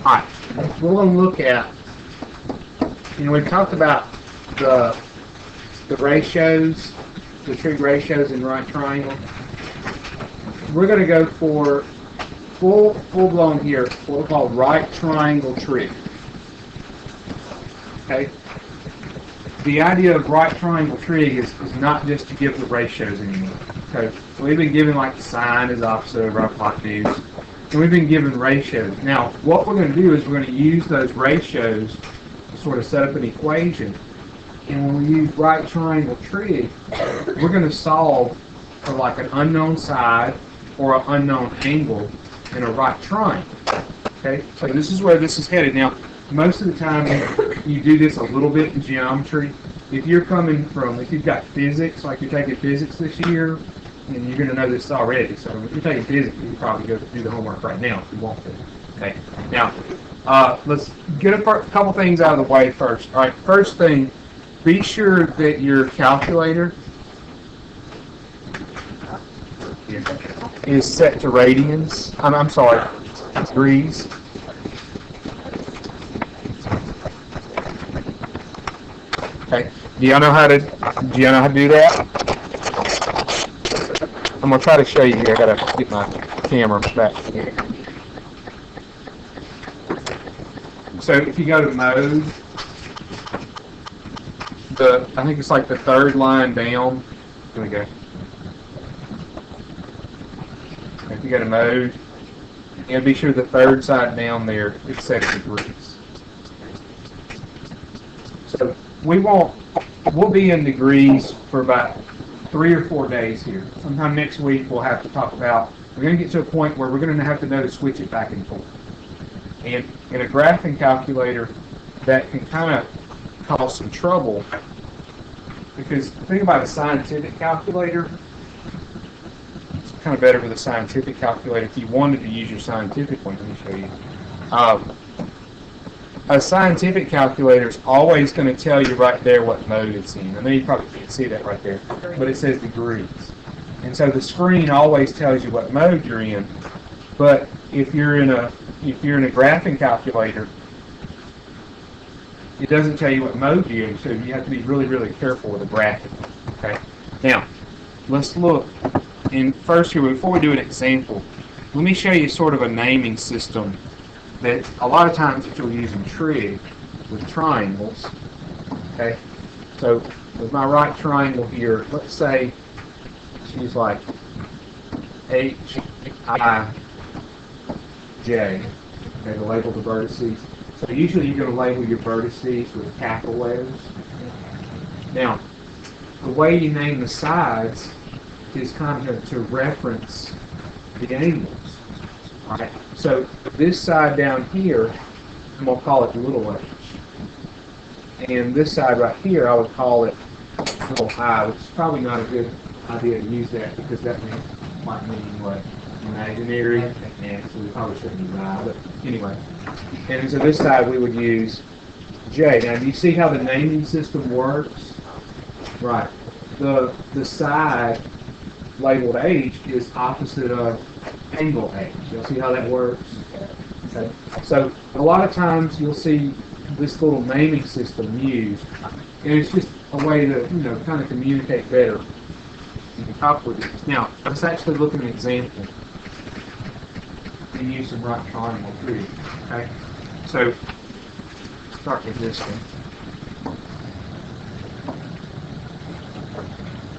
Alright, we're going to look at, we talked about the ratios, the trig ratios in right triangle. We're going to go for full-blown here, what we call right triangle trig. Okay? The idea of right triangle trig is not just to give the ratios anymore. Okay? So we've been given like sine is opposite of our hypotenuse. And we've been given ratios. Now, what we're going to do is we're going to use those ratios to sort of set up an equation. And when we use right triangle trig, we're going to solve for like an unknown side or an unknown angle in a right triangle. Okay, so this is where this is headed. Now, most of the time you do this a little bit in geometry. If you've got physics, like you're taking physics this year, and you're going to know this already. So if you're taking physics, you can probably go do the homework right now if you want to. Okay. Now, let's get a couple things out of the way first. All right. First thing, be sure that your calculator is set to radians. I'm sorry, degrees. Okay. Do y'all know how to do that? I'm going to try to show you here. I got to get my camera back here. So if you go to mode, I think it's like the third line down. Here we go. If you go to mode, and be sure the third side down there is set to degrees. So we'll be in degrees for about 3 or 4 days here. Sometime next week we'll have to talk about, we're going to get to a point where we're going to have to know to switch it back and forth. And in a graphing calculator, that can kind of cause some trouble, because the thing about a scientific calculator, it's kind of better with a scientific calculator. If you wanted to use your scientific one, let me show you. A scientific calculator is always going to tell you right there what mode it's in. I know you probably can't see that right there, but it says degrees. And so the screen always tells you what mode you're in. But if you're in a graphing calculator, it doesn't tell you what mode you're in, so you have to be really, really careful with the graphing. Okay. Now, let's look. And first here, before we do an example, let me show you sort of a naming system that a lot of times that you'll use in trig with triangles. Okay, so with my right triangle here, let's say she's like H, I, J. Okay, to label the vertices. So usually you're going to label your vertices with capital letters. Now, the way you name the sides is kind of to reference the angles. All right. So this side down here, I'm going to call it little h. And this side right here, I would call it little I, which is probably not a good idea to use that, because that might mean what? Imaginary. And so we probably shouldn't use I, but anyway. And so this side we would use J. Now, do you see how the naming system works? Right. The side labeled H is opposite of angle H. You'll see how that works? Okay. So a lot of times you'll see this little naming system used, and it's just a way to, kind of communicate better. You can talk with it. Now, let's actually look at an example and use some right triangle trig. Okay. So start with this one.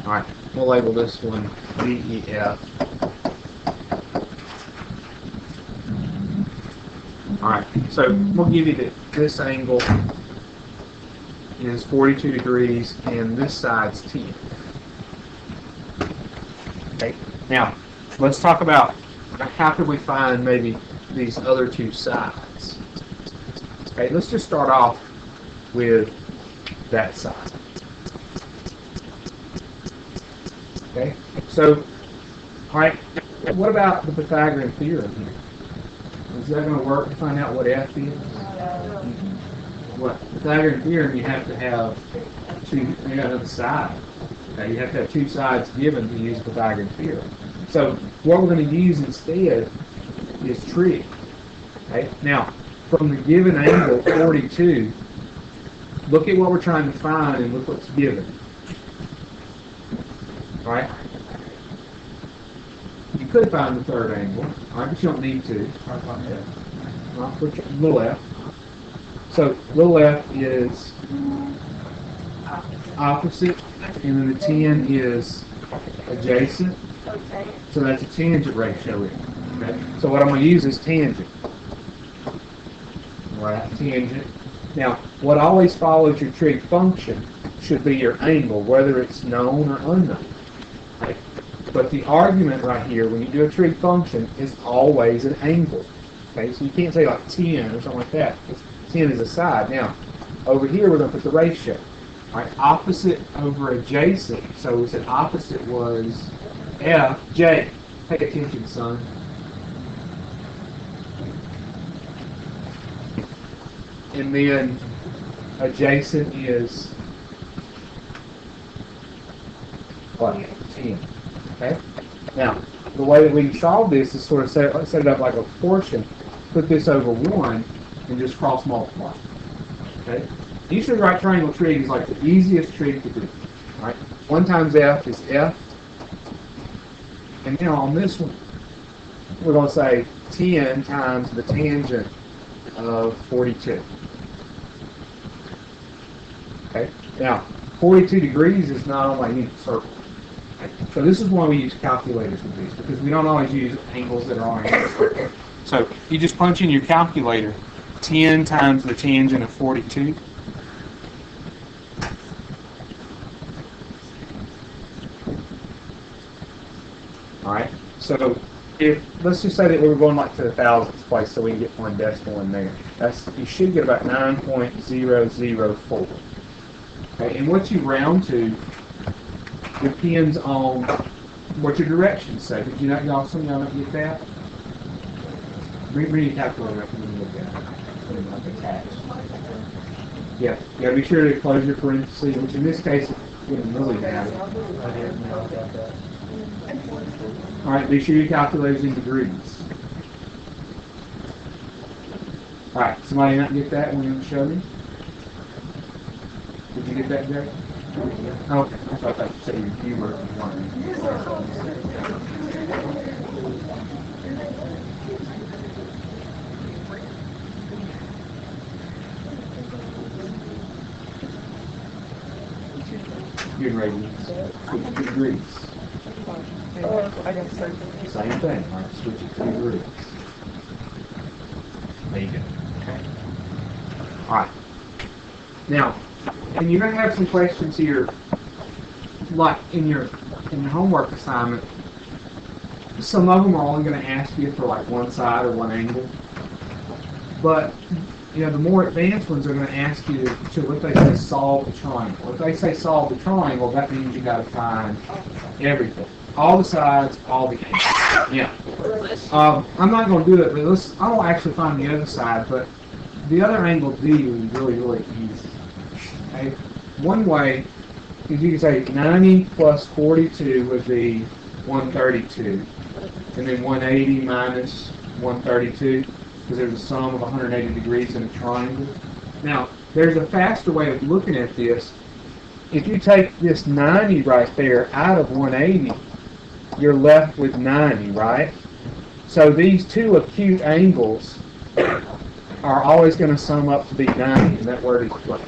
All right. We'll label this one DEF. Alright, so we'll give you that this angle is 42 degrees and this side's 10. Okay, now let's talk about how could we find maybe these other two sides. Okay, let's just start off with that side. Okay, so, alright, what about the Pythagorean theorem here? Is that going to work to find out what F is? What Pythagorean theorem, you have to have another side. Okay, you have to have two sides given to use Pythagorean theorem. So what we're going to use instead is trig. Okay, now from the given angle 42, look at what we're trying to find and look what's given. All right. You could find the third angle, all right, but you don't need to. I'll put little f. So little f is opposite, and then the 10 is adjacent. So that's a tangent ratio. Okay. So what I'm going to use is tangent. All right, tangent. Now, what always follows your trig function should be your angle, whether it's known or unknown. Okay. But the argument right here, when you do a trig function, is always an angle. Okay, so you can't say like 10 or something like that. 10 is a side. Now, over here we're going to put the ratio. All right, opposite over adjacent. So we said opposite was FJ. Pay attention, son. And then adjacent is what? 10. Okay. Now, the way that we can solve this is sort of set it up like a portion. Put this over 1 and just cross multiply. Okay. Usually, right triangle trig is like the easiest trig to do. All right. 1 times f is f. And now on this one, we're going to say 10 times the tangent of 42. Okay. Now, 42 degrees is not on my unit circle. Okay. So this is why we use calculators with these, because we don't always use angles that are on our unit circle. So you just punch in your calculator 10 times the tangent of 42. All right. So let's just say that we were going like to the thousandths place, so we can get one decimal in there. You should get about 9.004. Okay. And what you round to depends on what your directions say. Did you not, some of y'all not get that? Bring your calculator up and then look at it. Like attached. Yeah, you gotta be sure to close your parentheses, which in this case wouldn't really matter. All right, be sure you calculate in degrees. All right, somebody not get that when you show me? Did you get that, Jerry? Okay, I thought that said you were one. Getting ready to switch to degrees. Same thing, all right, switch it to degrees. There you go. Okay. All right. Now, and you're going to have some questions here, like in your homework assignment. Some of them are only going to ask you for like one side or one angle. But the more advanced ones are going to ask you to what they say solve the triangle. If they say solve the triangle, that means you got to find everything, all the sides, all the angles. Yeah. I'm not going to do it, but I don't actually find the other side, but the other angle D is really, really easy. Okay. One way is you can say 90 plus 42 would be 132, and then 180 minus 132. Because there's a sum of 180 degrees in a triangle. Now, there's a faster way of looking at this. If you take this 90 right there out of 180, you're left with 90, right? So these two acute angles are always going to sum up to be 90, and that word is what?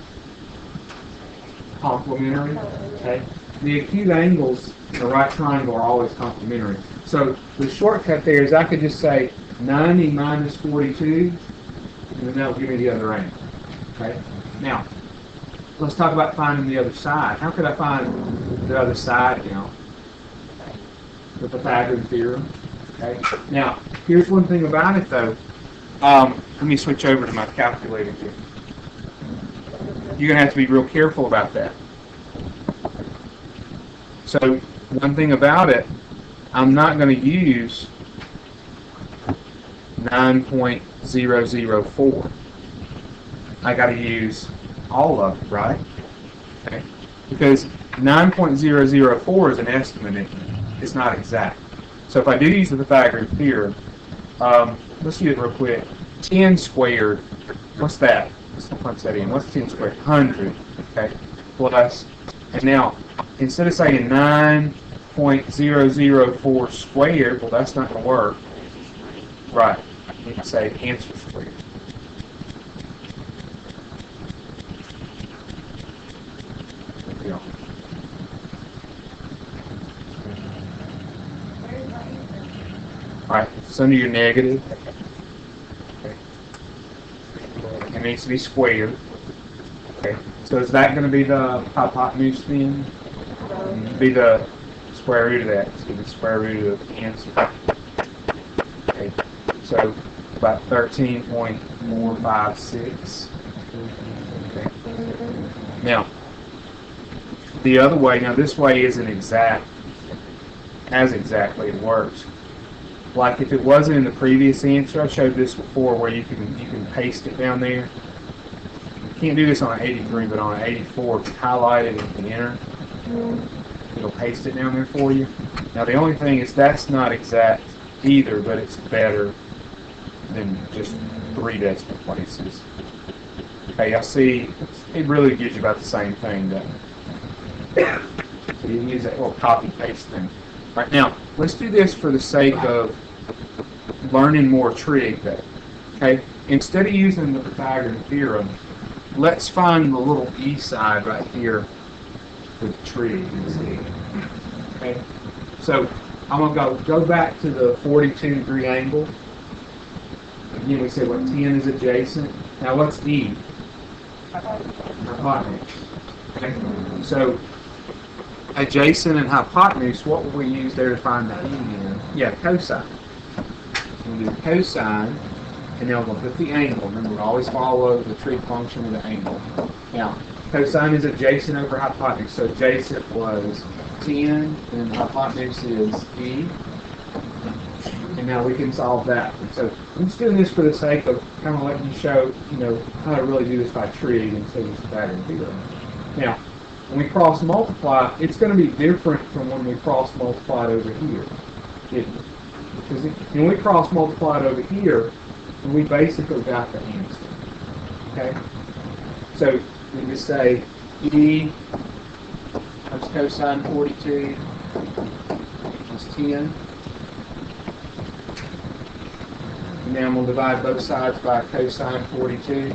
Complementary. Okay? The acute angles in a right triangle are always complementary. So the shortcut there is I could just say 90 minus 42, and then that will give me the other angle. Okay? Now, let's talk about finding the other side. How could I find the other side now? The Pythagorean theorem. Okay? Now, here's one thing about it, though. Let me switch over to my calculator here. You're going to have to be real careful about that. So, one thing about it, I'm not going to use 9.004. I got to use all of it, right? Okay. because 9.004 is an estimate. It's not exact. So if I do use the Pythagorean theorem, let's do it real quick. 10 squared, what's that? Let's punch that in. What's 10 squared? 100. Okay, plus, and now, instead of saying 9.004 squared, well, that's not going to work. Right, you can say answer squared. Yeah. Alright, so under your negative, okay. It needs to be squared. Okay, so is that going to be the hypotenuse then? Be the square root of that. So the square root of the answer. Okay, so about 13.456. Okay. Now, the other way, now this way isn't exact, as exactly it works. Like if it wasn't in the previous answer, I showed this before where you can paste it down there. You can't do this on an 83, but on an 84, if you highlight it and enter, it'll paste it down there for you. Now the only thing is that's not exact either, but it's better than just 3 decimal places. Okay, I see it really gives you about the same thing, doesn't it? So you can use that little copy paste thing. Right now, let's do this for the sake of learning more trig though. Okay, instead of using the Pythagorean theorem, let's find the little e side right here with trig. Okay, so I'm gonna go back to the 42-degree angle. Again, we said what 10 is adjacent. Now what's e? Hypotenuse. Okay, so adjacent and hypotenuse, what will we use there to find the e in? Yeah, cosine. We'll do cosine, and then we'll put the angle. Remember, we always follow the trig function with the angle. Now, cosine is adjacent over hypotenuse, so adjacent was 10, and hypotenuse is e. And now we can solve that. So I'm just doing this for the sake of kind of letting you show, how to really do this by trig instead of Pythagorean theorem. Now, when we cross multiply, it's going to be different from when we cross multiplied over here. Because when we cross multiplied over here, we basically got the answer. Okay? So we just say e times cosine 42 is 10. And then we'll divide both sides by cosine 42.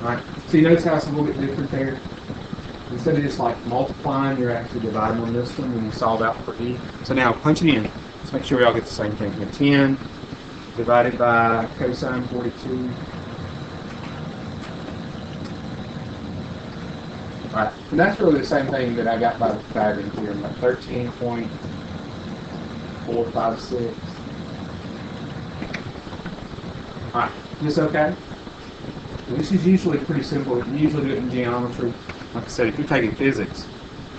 Alright, so you notice how it's a little bit different there? Instead of just like multiplying, you're actually dividing on this one when you solve out for e. So now punch it in. Let's make sure we all get the same thing here. 10 divided by cosine 42. Alright, and that's really the same thing that I got by the Pythagorean theorem, like 13.456. Alright, is this okay? This is usually pretty simple. You can usually do it in geometry. Like I said, if you're taking physics,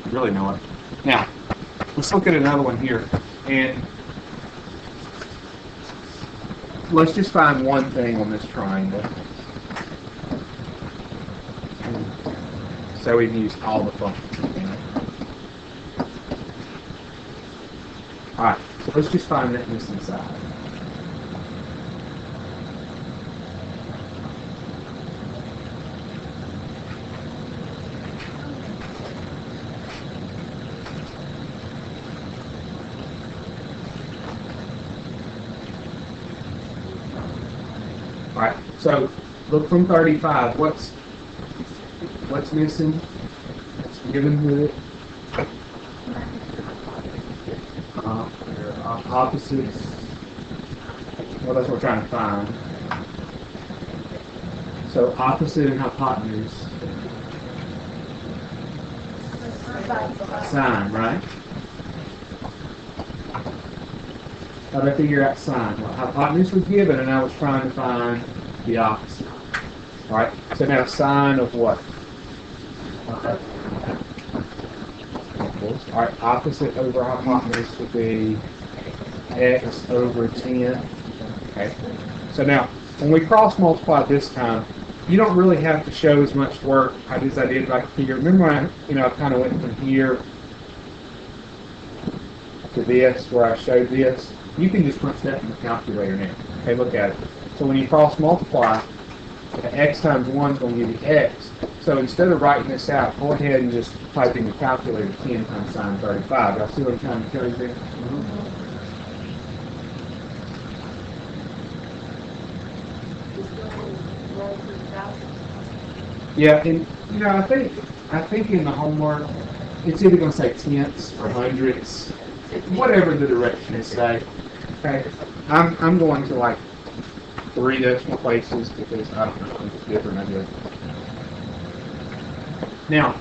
you really know it. Now, let's look at another one here. And let's just find one thing on this triangle. So we can use all the functions. Alright, so let's just find that missing side. Alright, so look from 35. What's missing? What's given with it? Opposites. Well, that's what we're trying to find. So opposite and hypotenuse. Sine, right? How do I figure out sine? Well, hypotenuse was given, and I was trying to find the opposite. All right. So now sine of what? All right. Opposite over hypotenuse would be x over 10. Okay. So now, when we cross multiply this time, you don't really have to show as much work as I did back here. Remember when I kind of went from here to this, where I showed this? You can just punch that in the calculator now. Okay, look at it. So when you cross multiply, the x times 1 is going to give you x. So instead of writing this out, go ahead and just type in the calculator 10 times sine 35. Y'all see what I'm trying to tell you there? Yeah, and I think in the homework it's either going to say tenths or hundredths, whatever the directions say. Okay, I'm going to like 3 decimal places because I don't know, it's different, I guess. Now,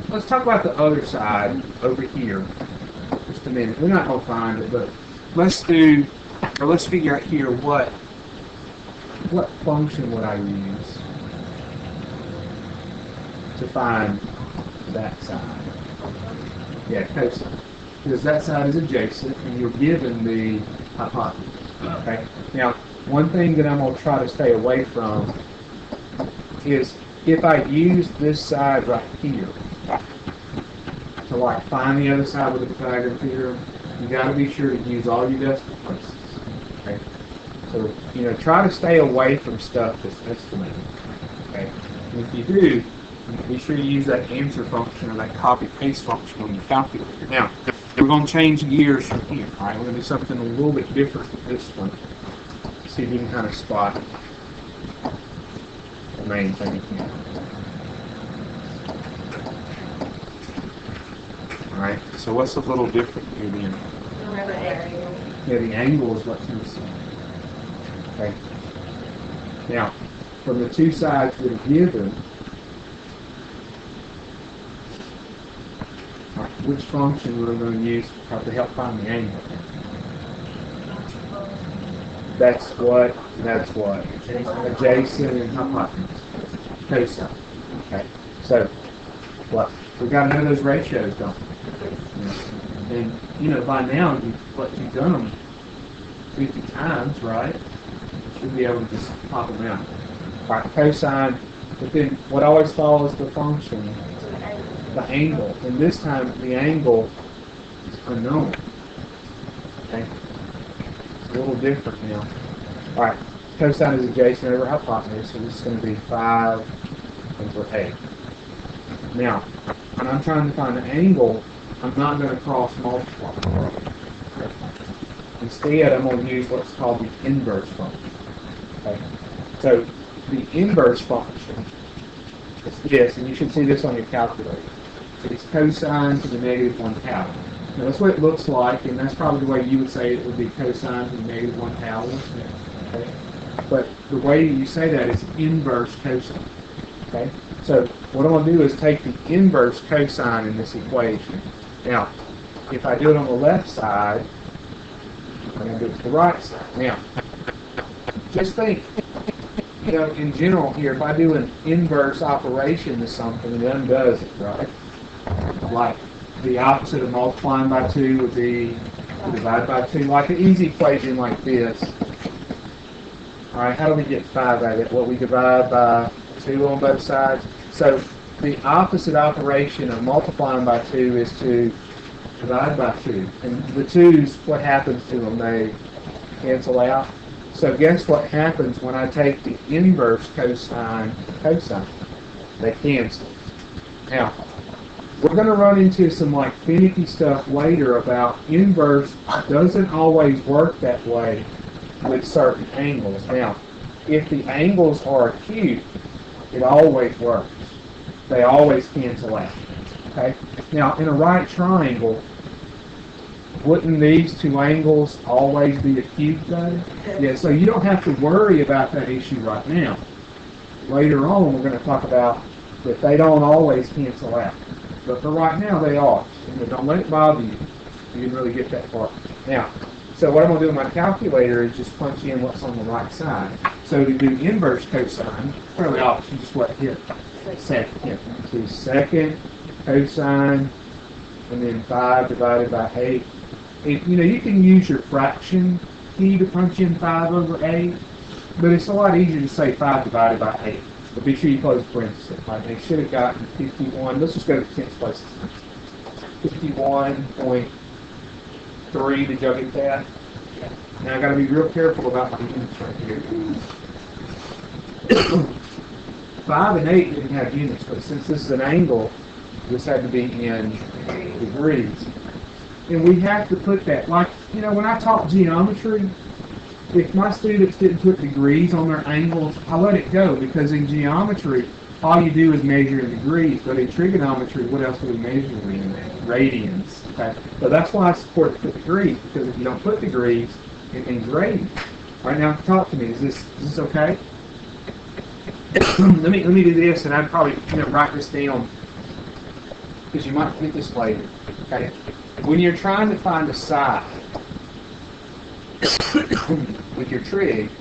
let's talk about the other side over here. Just a minute. We're not going to find it, but let's figure out here what function would I use to find that side. Yeah, cosine. Because that side is adjacent and you're given the hypotenuse. Okay? Now, one thing that I'm going to try to stay away from is if I use this side right here to like find the other side with the Pythagorean theorem, you got to be sure to use all your decimal places. Okay? So, try to stay away from stuff that's estimated. Okay? And if you do, be sure to use that answer function or that copy-paste function on your calculator. Now, we're going to change gears from here. All right, we're going to do something a little bit different with this one. See if you can kind of spot the main thing here. All right, so what's a little different here then? Yeah, the angle is what's missing. Okay. Now, from the two sides that are given, which function we're going to use to help find the angle? That's what? Adjacent and hypotenuse. Cosine. Okay. So, what? We've got to know those ratios, don't we? And, by now, you've done them 50 times, right? You should be able to just pop them out. All right, cosine, but then what always follows the function? The angle, and this time the angle is unknown. Okay, it's a little different now. All right, cosine is adjacent over hypotenuse, so this is going to be 5 over 8. Now, when I'm trying to find the angle, I'm not going to cross multiply. Instead, I'm going to use what's called the inverse function. Okay, so the inverse function is this, and you should see this on your calculator. It's cosine to the -1 half. Now that's what it looks like, and that's probably the way you would say it would be cosine to the -1 half. Okay? But the way you say that is inverse cosine. Okay? So what I'm going to do is take the inverse cosine in this equation. Now, if I do it on the left side, I'm going to do it to the right side. Now, just think, in general here, if I do an inverse operation to something, it undoes it, right? Like the opposite of multiplying by 2 would be to divide by 2, like an easy equation like this. All right, how do we get 5 out of it? Well, we divide by 2 on both sides. So the opposite operation of multiplying by 2 is to divide by 2. And the 2's, what happens to them? They cancel out. So guess what happens when I take the inverse cosine? They cancel. Now, we're going to run into some finicky stuff later about inverse doesn't always work that way with certain angles. Now, if the angles are acute, it always works. They always cancel out. Okay? Now, in a right triangle, wouldn't these two angles always be acute though? Yeah, so you don't have to worry about that issue right now. Later on, we're going to talk about that they don't always cancel out. But for right now, they are. So don't let it bother you. You didn't really get that far. Now, so what I'm going to do with my calculator is just punch in what's on the right side. So to do inverse cosine, fairly obvious, you just hit second. Yeah. So second cosine, and then 5 divided by 8 And, you can use your fraction key to punch in 5 over 8, but it's a lot easier to say 5 divided by 8. But be sure you close parentheses. Right? They should have gotten 51. Let's just go to 10th place. 51.3. Did y'all get that? Now I got to be real careful about my units right here. 5 and 8 didn't have units, but since this is an angle, this had to be in degrees. And we have to put that, like, when I taught geometry, if my students didn't put degrees on their angles, I let it go, because in geometry, all you do is measure in degrees, but in trigonometry, what else do we measure in? Radians. Okay? So that's why I support to put degrees, because if you don't put degrees, it means radians. All right, now talk to me. Is this okay? let me do this, and I'd probably write this down, because you might get this later. Okay. When you're trying to find a side with your trig,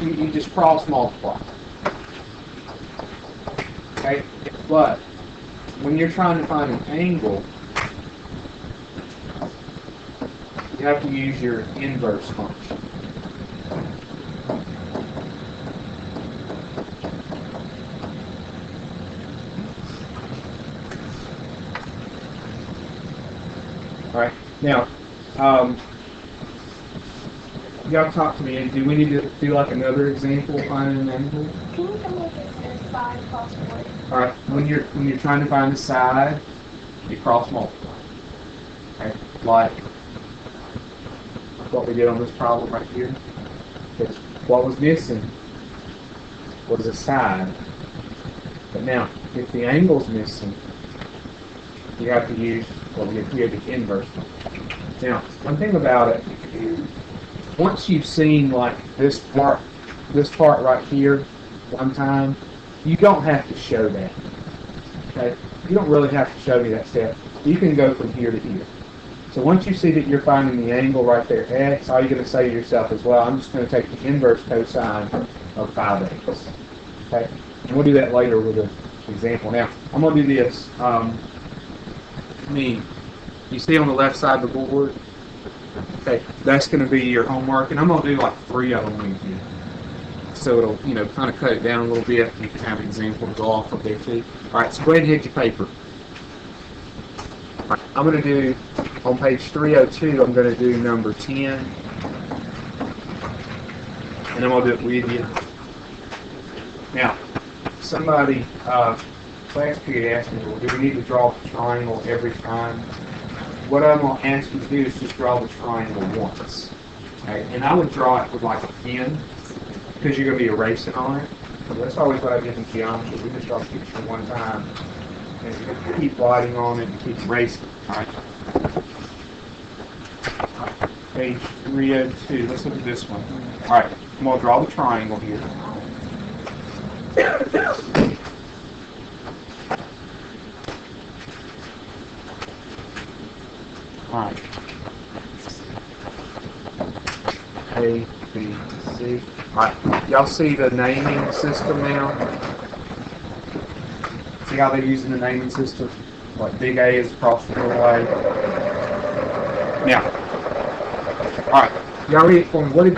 you just cross multiply. Okay? But when you're trying to find an angle, you have to use your inverse function. All right. Now, y'all talk to me. Do we need to do like another example finding an angle? Can you come with this side cross multiply? All right. When you're trying to find the side, you cross multiply. Okay. Like what we did on this problem right here. Because what was missing was a side. But now, if the angle's missing, you have to use the inverse one. Now, one thing about it, once you've seen like this part right here one time, you don't have to show that. Okay? You don't really have to show me that step. You can go from here to here. So once you see that you're finding the angle right there, x, all you're going to say to yourself is, well, I'm just going to take the inverse cosine of 5x. Okay? And we'll do that later with an example. Now, I'm going to do this. You see on the left side of the board? Okay, that's going to be your homework, and I'm going to do like 3 of them with you. So it'll, kind of cut it down a little bit. You can have an example to go off of there too. All right, so go ahead and hit your paper. All right, I'm going to do, on page 302, I'm going to do number 10. And I'm going to do it with you. Now, somebody, class period asked me, well, do we need to draw the triangle every time? What I'm going to ask you to do is just draw the triangle once. Okay? And I would draw it with like a pen, because you're going to be erasing on it. So that's always what I did in geometry. We just draw a picture one time, and keep writing on it and keep erasing. All right. Page 302. Let's look at this one. All right. I'm going to draw the triangle here. Alright. A, B, C. Alright. Y'all see the naming system now? See how they're using the naming system? Like big A is across the little A. Now. Alright. Y'all read it for me. What did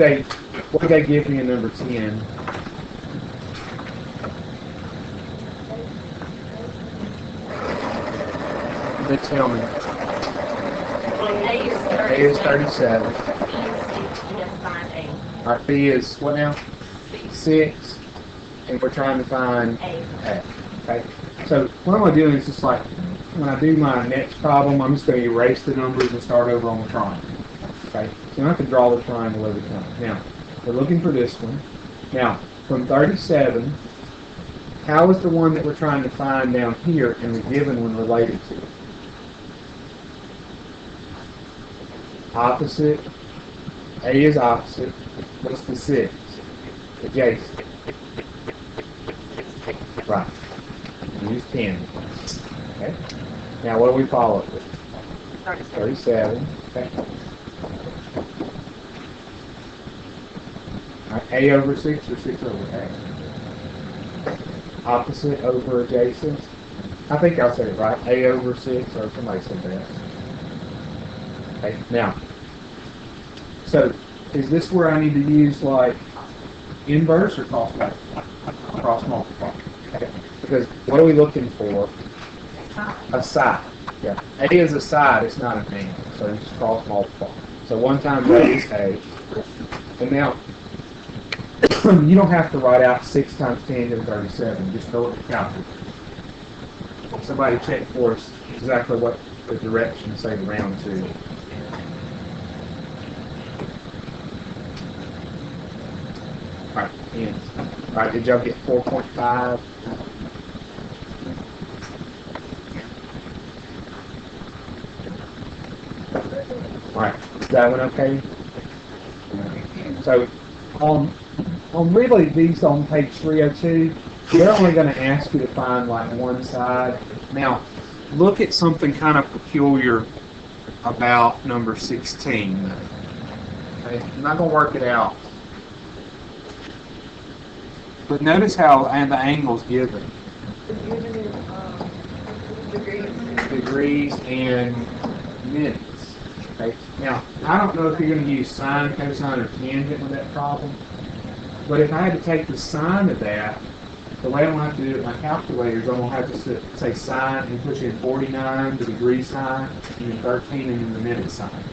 they give me in number 10? They tell me. A is 37. Alright, B is what now? 6. And we're trying to find A. Okay? So what I'm going to do is just like, when I do my next problem, I'm just going to erase the numbers and start over on the triangle. Okay? So I have to draw the triangle every time. Now, we're looking for this one. Now, from 37, how is the one that we're trying to find down here and the given one related to it? Opposite. A is opposite. What's the 6? Adjacent. Right. Use 10. Okay. Now what do we follow it with? 37. Okay. Alright, A over 6 or 6 over A? Opposite over adjacent. I think I said it right. A over 6, or somebody said that. Okay, now, so is this where I need to use like inverse or cross multiply? Cross multiply. Okay, because what are we looking for? A side. Yeah, A is a side, it's not an angle, so just cross multiply. So 1 times A is A. And now, you don't have to write out 6 times tangent of 37, just go with the calculator. Somebody check for us exactly what the direction, say, the round to. Alright, and alright, did y'all get 4.5? Alright, is that one okay? So on really these on page 302, they're only going to ask you to find like one side. Now, look at something kind of peculiar about number 16. Okay? I'm not going to work it out. But notice how the angle's given. Degrees and minutes. Okay. Now, I don't know if you're going to use sine, cosine, or tangent with that problem, but if I had to take the sine of that, the way I'm going to have to do it with my calculator is I'm going to have to say sine and push in 49, the degree sign, and then 13, and then the minute sign.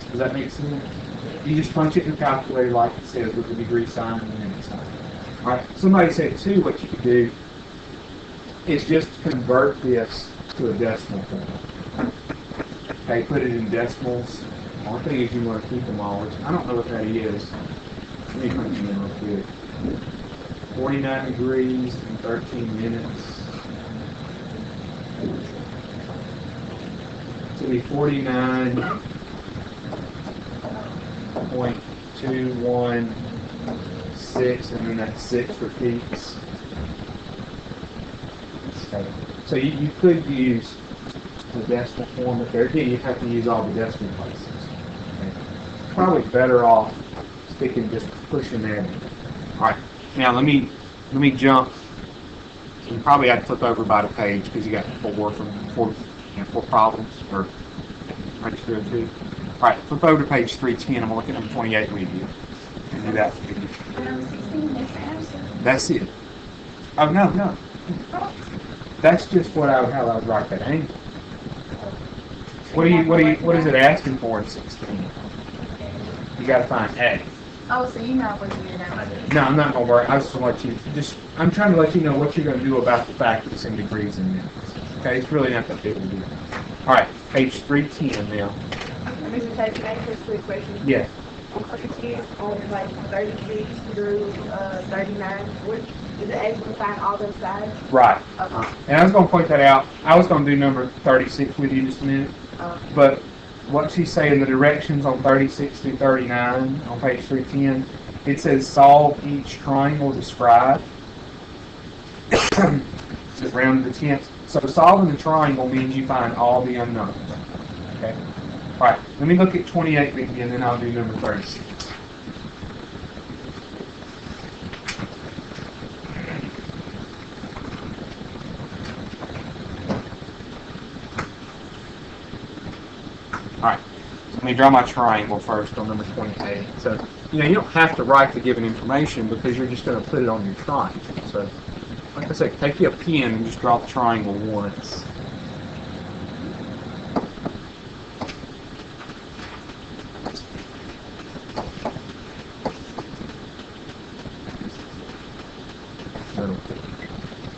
Does that make sense? You just punch it in the calculator like it says with the degree sign and the minute sign. All right. Somebody said, too, what you could do is just convert this to a decimal form. Okay, put it in decimals. The only thing is you want to keep them all, which I don't know what that is. Let me punch it in real quick. 49 degrees and 13 minutes. It's going to be 49.216, and then that 6 repeats. Okay. So you could use the decimal form, but there again, you have to use all the decimal places. Okay. Probably better off sticking, just pushing that in. All right. Now let me jump. You probably had to flip over by the page because you got four problems or page 302. All right, flip over to page 310. I'm gonna look at number 28 with you and do that for you. That's it. Oh no. That's just how I would write that angle. What is it asking for in 16? You got to find A. Oh, so you're not working it out. No, I'm not going to worry. I just want you I'm trying to let you know what you're going to do about the fact that it's in degrees and minutes. Okay, it's really not that big of a deal. All right, page 310 now. Mr. Tate, can I ask you a quick question? Yes. On like 36 through 39, what is it able to find all those sides? Right. Okay. And I was going to point that out. I was going to do number 36 with you just a minute. But what she's saying, the directions on 36 through 39 on page 310, it says solve each triangle described. It says round to the 10th. So solving the triangle means you find all the unknowns. Okay. All right. Let me look at 28 with you, and then I'll do number 36. All right, so let me draw my triangle first on number 28. So, you don't have to write the given information because you're just going to put it on your triangle. So, like I said, take you a pen and just draw the triangle once.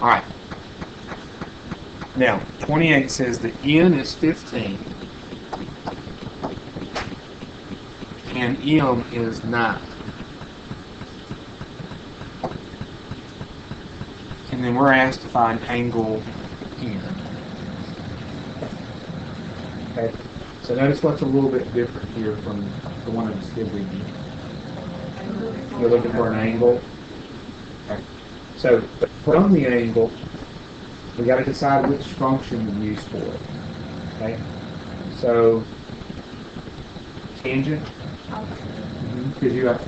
All right. Now, 28 says the n is 15. And M is 9. And then we're asked to find angle N. Okay, so notice what's a little bit different here from the one I just did with you. You're looking for an angle. Okay. So from the angle, we got to decide which function to use for it. Okay, so tangent. Because you have,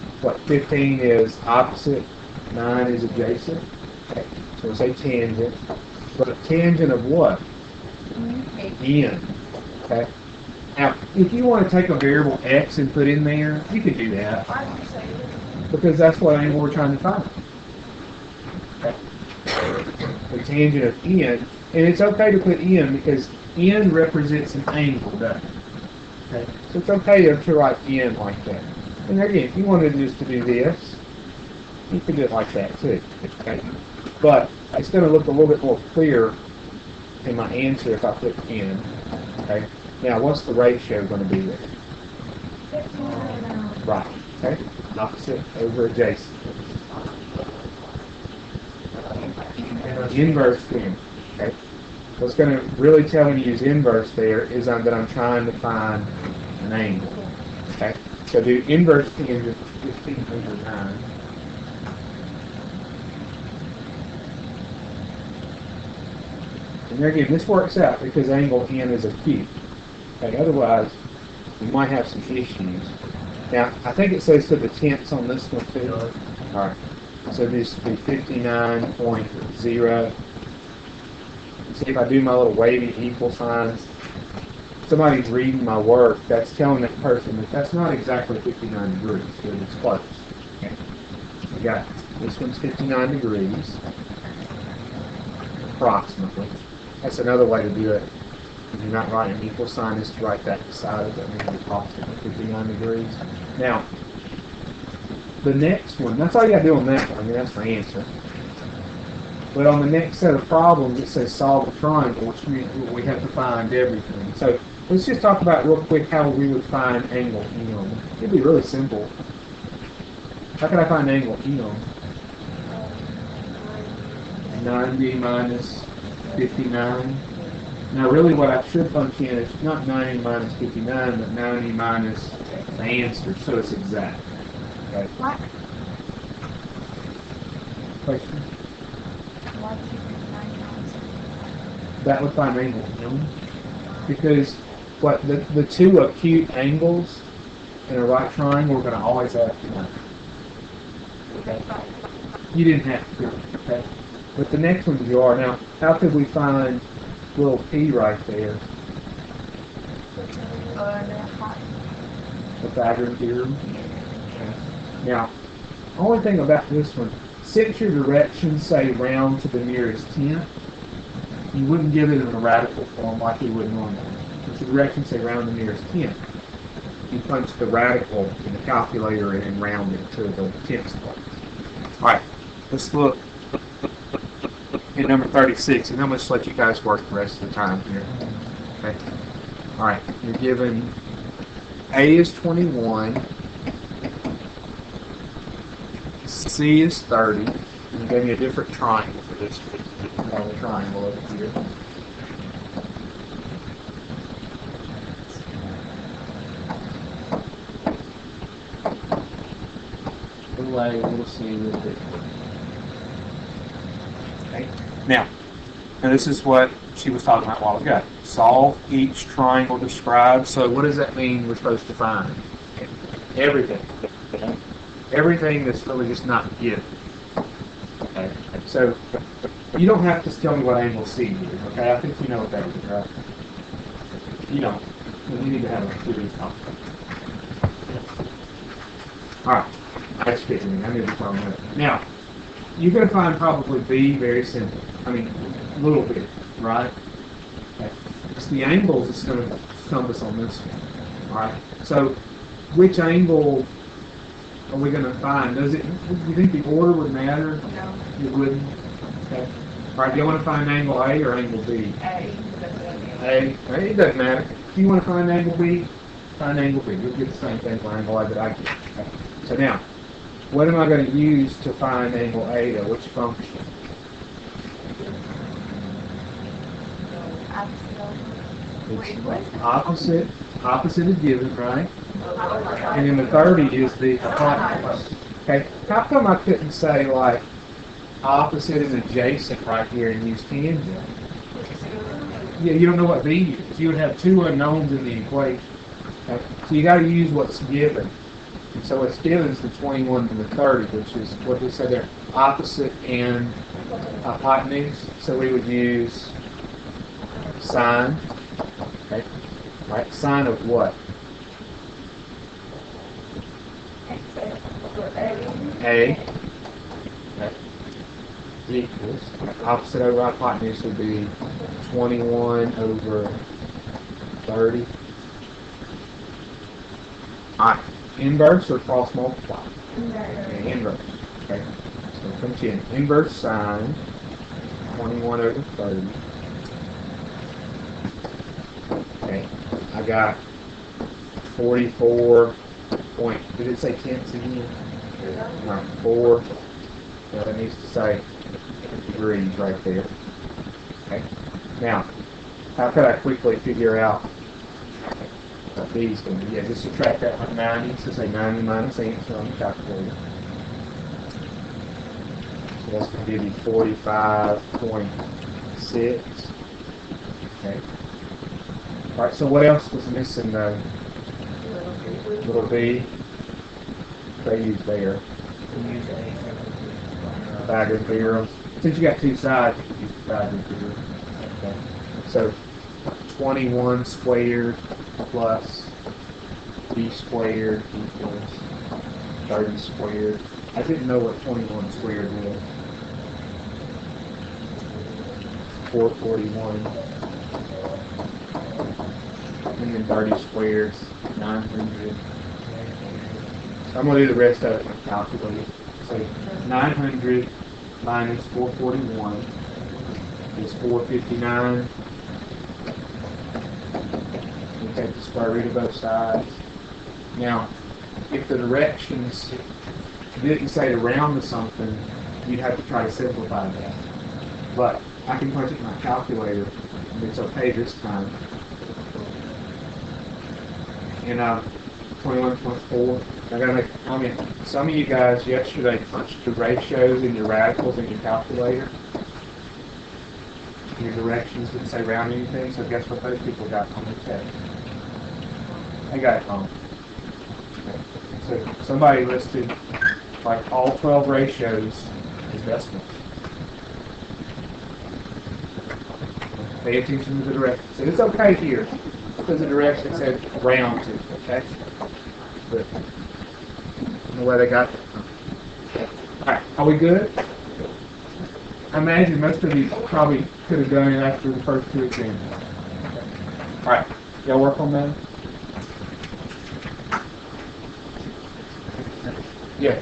15 is opposite, 9 is adjacent. Okay. So we say tangent. But a tangent of what? N. Okay. Now, if you want to take a variable x and put in there, you could do that. Why did you say this? Because that's what angle we're trying to find. Okay. The tangent of n, and it's okay to put n because n represents an angle, doesn't it? Okay. So it's okay to write n like that. And again, if you wanted just to do this, you could do it like that too. Okay. But it's going to look a little bit more clear in my answer if I put n. Okay. Now, what's the ratio going to be there? Right. Okay. Opposite over adjacent. Inverse then. Okay. What's going to really tell me to use inverse there is that I'm trying to find an angle. Okay. So do inverse tangent 15 over 9. And there again, this works out because angle n is a cube. Okay. Otherwise, we might have some issues. Now, I think it says to the tenths on this one too. All right. So this would be 59.0. See, if I do my little wavy equal signs, somebody's reading my work, that's telling that person that that's not exactly 59 degrees, but it's close. Okay. We got this one's 59 degrees, approximately. That's another way to do it. If you're not writing an equal sign, is to write that beside it. That means approximately 59 degrees. Now, the next one, that's all you got to do on that one. I mean, that's my answer. But on the next set of problems, it says solve a triangle, which means we have to find everything. So let's just talk about real quick how we would find angle E. It'd be really simple. How can I find angle E? 90 minus 59. Now really what I should punch in is not 90 minus 59, but 90 minus the answer, so it's exact. Okay. What? Question? Why did you do 9 That would find angle M. Because what the two acute angles in a right triangle are going to always have to know. Okay. You didn't have to, okay? But the next ones you are. Now, how could we find little p right there? Pythagorean theorem. Okay. Now, only thing about this one, since your directions say round to the nearest tenth, you wouldn't give it in a radical form like you would normally. If the directions say round to the nearest tenth, you punch the radical in the calculator and round it to the tenth place. All right, let's look at number 36, and I'm going to let you guys work the rest of the time here. Okay. All right, you're given A is 21, C is 30. And you gave me a different triangle for this triangle over here. Little A, little C, little B. Okay. Now this is what she was talking about a while ago. Solve each triangle described. So what does that mean we're supposed to find? Everything. Okay. Everything that's really just not given. Okay. So you don't have to tell me what angle C is. Okay. I think you know what that is, right? You know, we need to have a good concept. All right. That's good. I need to talk about it. Now, you're going to find probably B very simple. I mean, a little bit, right? Okay. It's the angles that's going to compass on this one. All right. So, which angle are we going to find? Do you think the order would matter? No. It wouldn't? Okay. All right. Do you want to find angle A or angle B? A. A. It doesn't matter. If you want to find angle B, find angle B. You'll get the same thing for angle A that I get. Okay. So now, what am I going to use to find angle A, though? Which function? It's opposite is given, right? And then the 30 is the hypotenuse. Okay, how come I couldn't say, like, opposite is adjacent right here and use tangent? Yeah, you don't know what B is. You would have two unknowns in the equation. Okay? So you got to use what's given. And so what's given is the 21 and the 30, which is what we said there, opposite and hypotenuse. So we would use sine. Okay. Right? Sine of what? A. Okay. Equals. Opposite over hypotenuse would be 21 over 30. Alright. Inverse or cross multiply? Okay, inverse. Okay. So it comes in. Inverse sine 21 over 30. Okay. I got 44 point. Did it say tenths again? No, 4. So that needs to say degrees right there. Okay. Now, how could I quickly figure out what b is going to be? Yeah, just subtract that from 90. So say 90 minus answer on the calculator. So that's going to give you 45.6. Okay. All right. So what else was missing though? Little b. They use there. Pythagorean theorem. Since you got two sides, you can use Pythagorean theorem. Okay. So 21 squared plus b squared equals 30 squared. I didn't know what 21 squared was. 441. And then 30 squared, 900. So I'm going to do the rest of it and calculate. So 900 minus 441 is 459. We take the square root of both sides. Now, if the directions didn't say to round to something, you'd have to try to simplify that. But I can punch it in my calculator, and it's okay this time. And 21.4. I gotta make a comment. Some of you guys yesterday punched the ratios and your radicals in your calculator. Your directions didn't say round anything, so guess what those people got on the test? They got it wrong. Okay. So somebody listed like all 12 ratios as decimals. Pay attention to the directions. So it's okay here because the direction said round to, okay? But the way they got it. Alright, are we good? I imagine most of you probably could have done it after the first two exams. Alright, y'all work on that? Yeah.